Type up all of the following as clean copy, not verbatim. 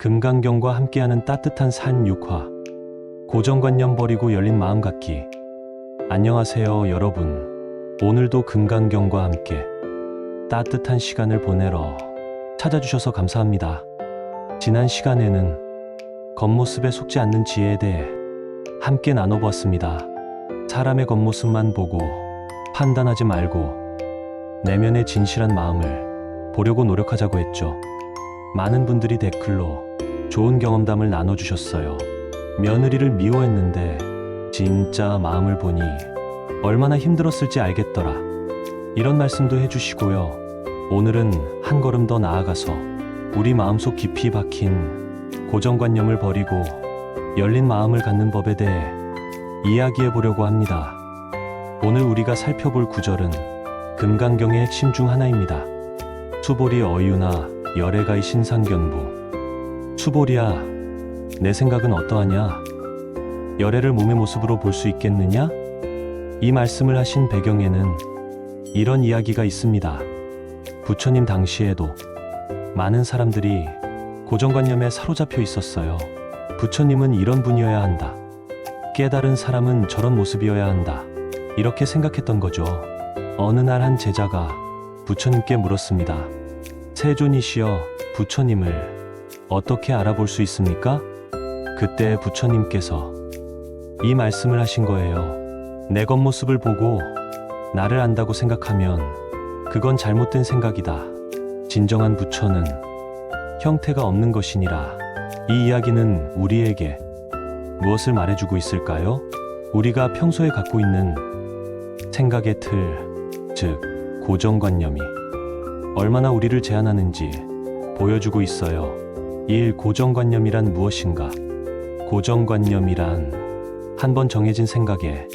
금강경과 함께하는 따뜻한 산 6화. 고정관념 버리고 열린 마음 갖기. 안녕하세요 여러분. 오늘도 금강경과 함께 따뜻한 시간을 보내러 찾아주셔서 감사합니다. 지난 시간에는 겉모습에 속지 않는 지혜에 대해 함께 나눠보았습니다. 사람의 겉모습만 보고 판단하지 말고 내면의 진실한 마음을 보려고 노력하자고 했죠. 많은 분들이 댓글로 좋은 경험담을 나눠주셨어요. 며느리를 미워했는데 진짜 마음을 보니 얼마나 힘들었을지 알겠더라. 이런 말씀도 해주시고요. 오늘은 한 걸음 더 나아가서 우리 마음속 깊이 박힌 고정관념을 버리고 열린 마음을 갖는 법에 대해 이야기해 보려고 합니다. 오늘 우리가 살펴볼 구절은 금강경의 핵심 중 하나입니다. 수보리 어유나 열애가의 신상견부. 수보리야, 내 생각은 어떠하냐? 열애를 몸의 모습으로 볼 수 있겠느냐? 이 말씀을 하신 배경에는 이런 이야기가 있습니다. 부처님 당시에도 많은 사람들이 고정관념에 사로잡혀 있었어요. 부처님은 이런 분이어야 한다. 깨달은 사람은 저런 모습이어야 한다. 이렇게 생각했던 거죠. 어느 날 한 제자가 부처님께 물었습니다. 세존이시여, 부처님을 어떻게 알아볼 수 있습니까? 그때 부처님께서 이 말씀을 하신 거예요. 내 겉모습을 보고 나를 안다고 생각하면 그건 잘못된 생각이다. 진정한 부처는 형태가 없는 것이니라. 이 이야기는 우리에게 무엇을 말해주고 있을까요? 우리가 평소에 갖고 있는 생각의 틀, 즉 고정관념이 얼마나 우리를 제한하는지 보여주고 있어요. 1. 고정관념이란 무엇인가? 고정관념이란 한번 정해진 생각에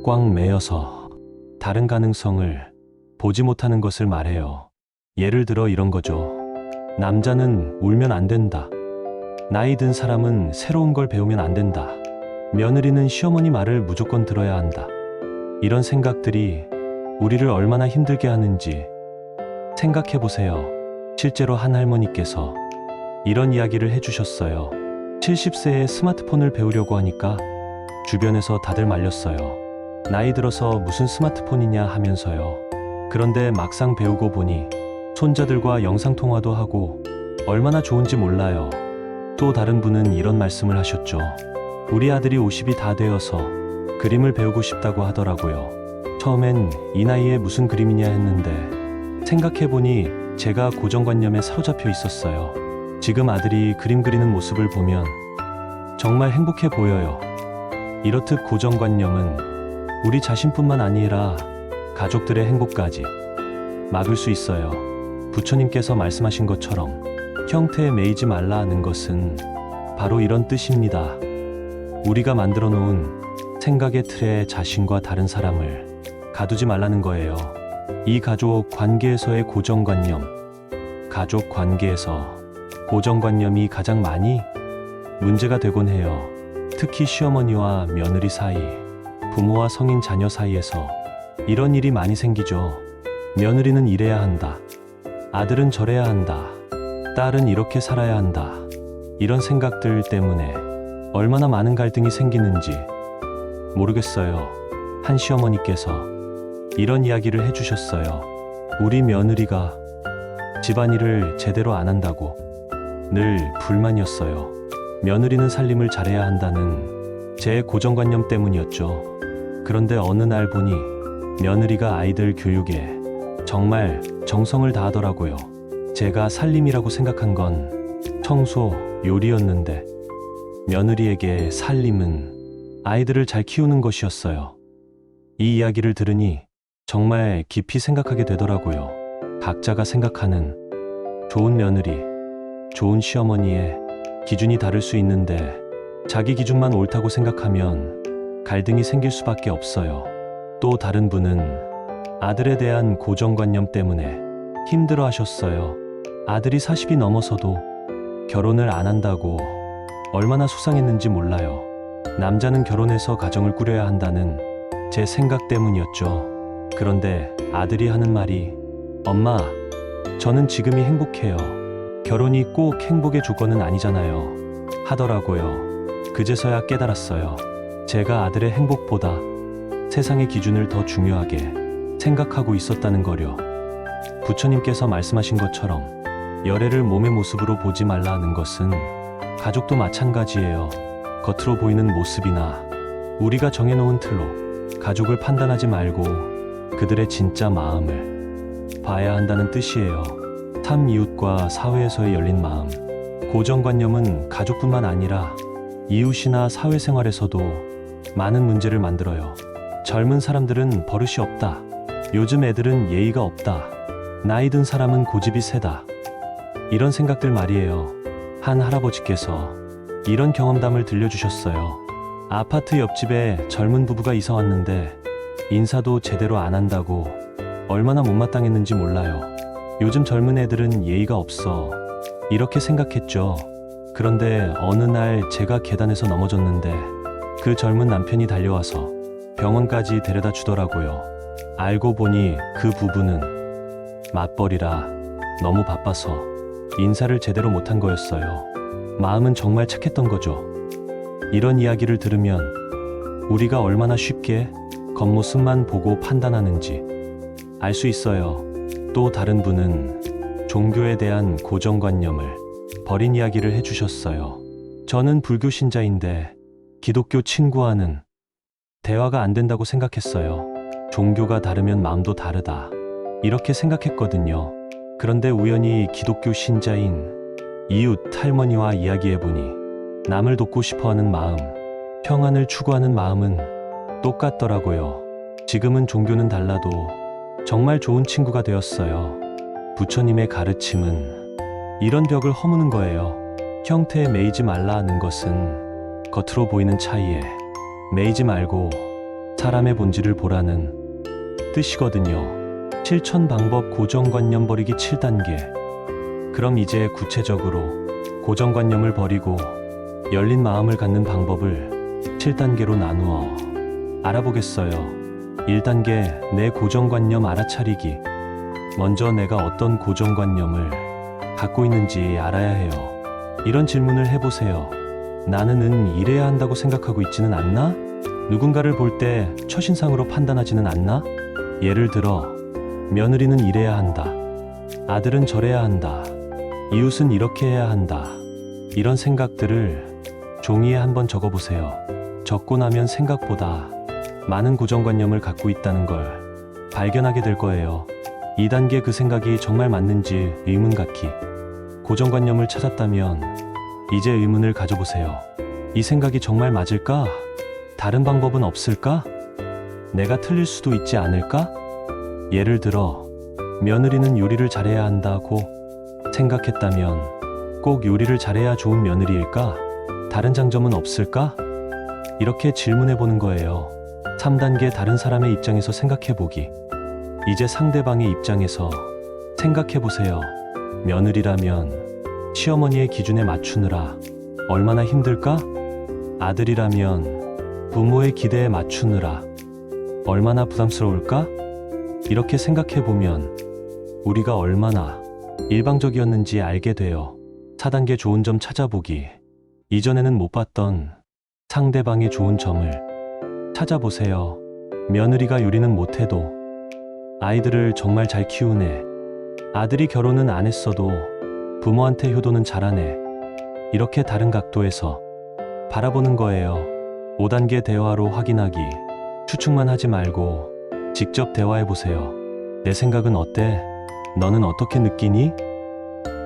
꽉 매여서 다른 가능성을 보지 못하는 것을 말해요. 예를 들어 이런 거죠. 남자는 울면 안 된다. 나이 든 사람은 새로운 걸 배우면 안 된다. 며느리는 시어머니 말을 무조건 들어야 한다. 이런 생각들이 우리를 얼마나 힘들게 하는지 생각해 보세요. 실제로 한 할머니께서 이런 이야기를 해주셨어요. 70세에 스마트폰을 배우려고 하니까 주변에서 다들 말렸어요. 나이 들어서 무슨 스마트폰이냐 하면서요. 그런데 막상 배우고 보니 손자들과 영상통화도 하고 얼마나 좋은지 몰라요. 또 다른 분은 이런 말씀을 하셨죠. 우리 아들이 50이 다 되어서 그림을 배우고 싶다고 하더라고요. 처음엔 이 나이에 무슨 그림이냐 했는데 생각해보니 제가 고정관념에 사로잡혀 있었어요. 지금 아들이 그림 그리는 모습을 보면 정말 행복해 보여요. 이렇듯 고정관념은 우리 자신뿐만 아니라 가족들의 행복까지 막을 수 있어요. 부처님께서 말씀하신 것처럼 형태에 매이지 말라는 것은 바로 이런 뜻입니다. 우리가 만들어 놓은 생각의 틀에 자신과 다른 사람을 가두지 말라는 거예요. 이 가족 관계에서의 고정관념, 가족 관계에서 고정관념이 가장 많이 문제가 되곤 해요. 특히 시어머니와 며느리 사이, 부모와 성인 자녀 사이에서 이런 일이 많이 생기죠. 며느리는 이래야 한다. 아들은 저래야 한다. 딸은 이렇게 살아야 한다. 이런 생각들 때문에 얼마나 많은 갈등이 생기는지 모르겠어요. 한 시어머니께서 이런 이야기를 해주셨어요. 우리 며느리가 집안일을 제대로 안 한다고 늘 불만이었어요. 며느리는 살림을 잘해야 한다는 제 고정관념 때문이었죠. 그런데 어느 날 보니 며느리가 아이들 교육에 정말 정성을 다하더라고요. 제가 살림이라고 생각한 건 청소, 요리였는데 며느리에게 살림은 아이들을 잘 키우는 것이었어요. 이 이야기를 들으니 정말 깊이 생각하게 되더라고요. 각자가 생각하는 좋은 며느리, 좋은 시어머니의 기준이 다를 수 있는데 자기 기준만 옳다고 생각하면 갈등이 생길 수밖에 없어요. 또 다른 분은 아들에 대한 고정관념 때문에 힘들어 하셨어요. 아들이 40이 넘어서도 결혼을 안 한다고 얼마나 속상했는지 몰라요. 남자는 결혼해서 가정을 꾸려야 한다는 제 생각 때문이었죠. 그런데 아들이 하는 말이 엄마, 저는 지금이 행복해요. 결혼이 꼭 행복의 조건은 아니잖아요. 하더라고요. 그제서야 깨달았어요. 제가 아들의 행복보다 세상의 기준을 더 중요하게 생각하고 있었다는 거요. 부처님께서 말씀하신 것처럼 열애를 몸의 모습으로 보지 말라 하는 것은 가족도 마찬가지예요. 겉으로 보이는 모습이나 우리가 정해놓은 틀로 가족을 판단하지 말고 그들의 진짜 마음을 봐야 한다는 뜻이에요. 참 이웃과 사회에서의 열린 마음. 고정관념은 가족뿐만 아니라 이웃이나 사회생활에서도 많은 문제를 만들어요. 젊은 사람들은 버릇이 없다. 요즘 애들은 예의가 없다. 나이 든 사람은 고집이 세다. 이런 생각들 말이에요. 한 할아버지께서 이런 경험담을 들려주셨어요. 아파트 옆집에 젊은 부부가 이사 왔는데 인사도 제대로 안 한다고 얼마나 못마땅했는지 몰라요. 요즘 젊은 애들은 예의가 없어. 이렇게 생각했죠. 그런데 어느 날 제가 계단에서 넘어졌는데 그 젊은 남편이 달려와서 병원까지 데려다 주더라고요. 알고 보니 그 부부는 맞벌이라 너무 바빠서 인사를 제대로 못한 거였어요. 마음은 정말 착했던 거죠. 이런 이야기를 들으면 우리가 얼마나 쉽게 겉모습만 보고 판단하는지 알 수 있어요. 또 다른 분은 종교에 대한 고정관념을 버린 이야기를 해주셨어요. 저는 불교 신자인데 기독교 친구와는 대화가 안 된다고 생각했어요. 종교가 다르면 마음도 다르다. 이렇게 생각했거든요. 그런데 우연히 기독교 신자인 이웃 할머니와 이야기해보니 남을 돕고 싶어하는 마음, 평안을 추구하는 마음은 똑같더라고요. 지금은 종교는 달라도 정말 좋은 친구가 되었어요. 부처님의 가르침은 이런 벽을 허무는 거예요. 형태에 매이지 말라 하는 것은 겉으로 보이는 차이에 매이지 말고 사람의 본질을 보라는 뜻이거든요. 실천 방법 고정관념 버리기 7단계. 그럼 이제 구체적으로 고정관념을 버리고 열린 마음을 갖는 방법을 7단계로 나누어 알아보겠어요. 1단계 내 고정관념 알아차리기. 먼저 내가 어떤 고정관념을 갖고 있는지 알아야 해요. 이런 질문을 해보세요. 나는 이래야 한다고 생각하고 있지는 않나? 누군가를 볼 때 첫인상으로 판단하지는 않나? 예를 들어 며느리는 이래야 한다. 아들은 저래야 한다. 이웃은 이렇게 해야 한다. 이런 생각들을 종이에 한번 적어보세요. 적고 나면 생각보다 많은 고정관념을 갖고 있다는 걸 발견하게 될 거예요. 2단계 그 생각이 정말 맞는지 의문 갖기. 고정관념을 찾았다면 이제 의문을 가져보세요. 이 생각이 정말 맞을까? 다른 방법은 없을까? 내가 틀릴 수도 있지 않을까? 예를 들어 며느리는 요리를 잘해야 한다고 생각했다면 꼭 요리를 잘해야 좋은 며느리일까? 다른 장점은 없을까? 이렇게 질문해 보는 거예요. 3단계 다른 사람의 입장에서 생각해 보기. 이제 상대방의 입장에서 생각해 보세요. 며느리라면 시어머니의 기준에 맞추느라 얼마나 힘들까? 아들이라면 부모의 기대에 맞추느라 얼마나 부담스러울까? 이렇게 생각해 보면 우리가 얼마나 일방적이었는지 알게 돼요. 4단계 좋은 점 찾아보기. 이전에는 못 봤던 상대방의 좋은 점을 찾아보세요. 며느리가 요리는 못해도 아이들을 정말 잘 키우네. 아들이 결혼은 안 했어도 부모한테 효도는 잘하네. 이렇게 다른 각도에서 바라보는 거예요. 5단계 대화로 확인하기. 추측만 하지 말고 직접 대화해보세요. 내 생각은 어때? 너는 어떻게 느끼니?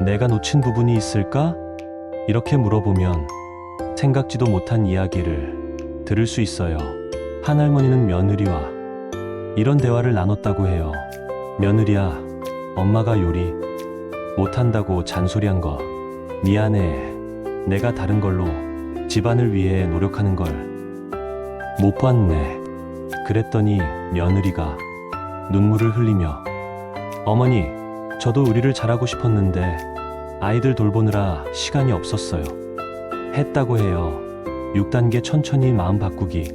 내가 놓친 부분이 있을까? 이렇게 물어보면 생각지도 못한 이야기를 들을 수 있어요. 한 할머니는 며느리와 이런 대화를 나눴다고 해요. 며느리야, 엄마가 요리 못한다고 잔소리한 거 미안해. 내가 다른 걸로 집안을 위해 노력하는 걸 못 봤네. 그랬더니 며느리가 눈물을 흘리며 어머니, 저도 요리를 잘하고 싶었는데 아이들 돌보느라 시간이 없었어요. 했다고 해요. 6단계 천천히 마음 바꾸기.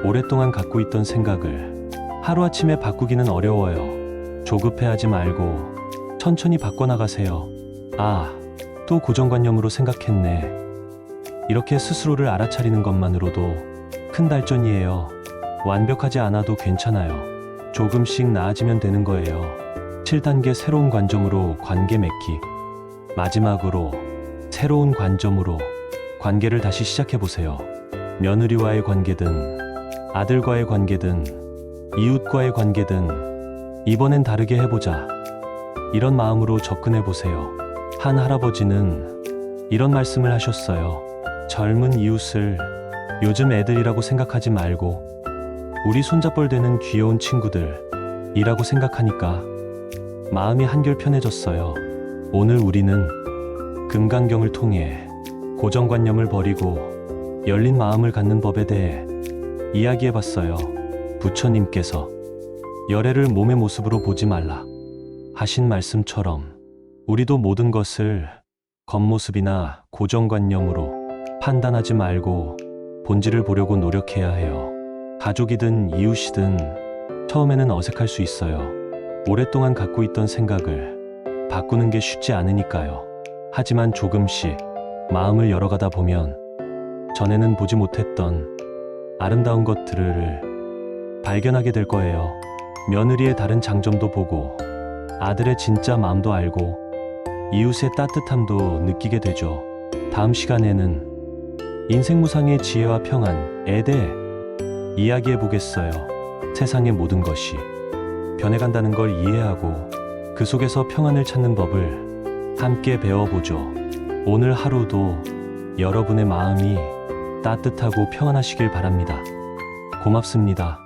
오랫동안 갖고 있던 생각을 하루아침에 바꾸기는 어려워요. 조급해하지 말고 천천히 바꿔나가세요. 아, 또 고정관념으로 생각했네. 이렇게 스스로를 알아차리는 것만으로도 큰 발전이에요. 완벽하지 않아도 괜찮아요. 조금씩 나아지면 되는 거예요. 7단계 새로운 관점으로 관계 맺기. 마지막으로 새로운 관점으로 관계를 다시 시작해보세요. 며느리와의 관계든 아들과의 관계든 이웃과의 관계든 이번엔 다르게 해보자. 이런 마음으로 접근해보세요. 한 할아버지는 이런 말씀을 하셨어요. 젊은 이웃을 요즘 애들이라고 생각하지 말고 우리 손잡벌 되는 귀여운 친구들이라고 생각하니까 마음이 한결 편해졌어요. 오늘 우리는 금강경을 통해 고정관념을 버리고 열린 마음을 갖는 법에 대해 이야기해봤어요. 부처님께서 열애를 몸의 모습으로 보지 말라 하신 말씀처럼 우리도 모든 것을 겉모습이나 고정관념으로 판단하지 말고 본질을 보려고 노력해야 해요. 가족이든 이웃이든 처음에는 어색할 수 있어요. 오랫동안 갖고 있던 생각을 바꾸는 게 쉽지 않으니까요. 하지만 조금씩 마음을 열어가다 보면 전에는 보지 못했던 아름다운 것들을 발견하게 될 거예요. 며느리의 다른 장점도 보고 아들의 진짜 마음도 알고 이웃의 따뜻함도 느끼게 되죠. 다음 시간에는 인생무상의 지혜와 평안에 대해 이야기해 보겠어요. 세상의 모든 것이 변해간다는 걸 이해하고 그 속에서 평안을 찾는 법을 함께 배워보죠. 오늘 하루도 여러분의 마음이 따뜻하고 평안하시길 바랍니다. 고맙습니다.